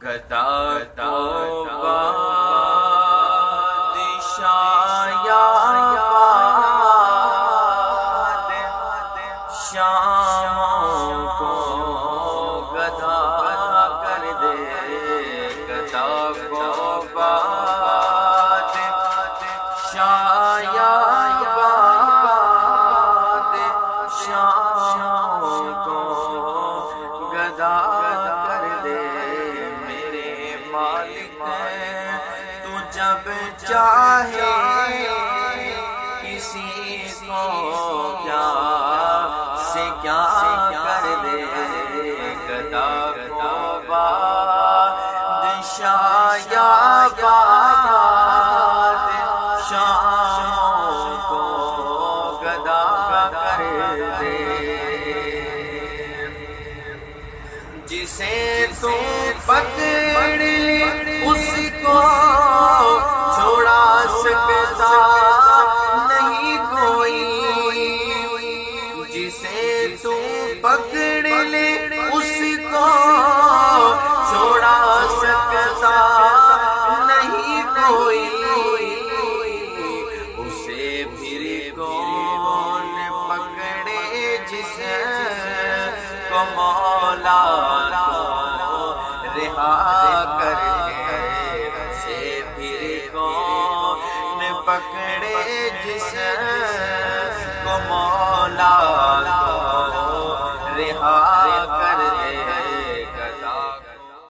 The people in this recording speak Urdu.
گدا کو بادشاہ یاباد، شاموں کو گدا کر دے، گدا کو بادشاہ یاباد، شاموں کو گدا کر دے۔ میرے مالک تو جب چاہے کسی کو کیا سے کیا کر دے، گدا کو بادشاہ یاباد، شاموں کو گدا کر دے۔ جسے تو پکڑ لے اس کو چھوڑا سکتا نہیں کوئی، جسے تو پکڑ لے اس کو چھوڑا سکتا نہیں کوئی، اسے پھر کون پکڑے جس کو مولا رہا کر کے، اسے پھر کون پکڑے جس کو مولا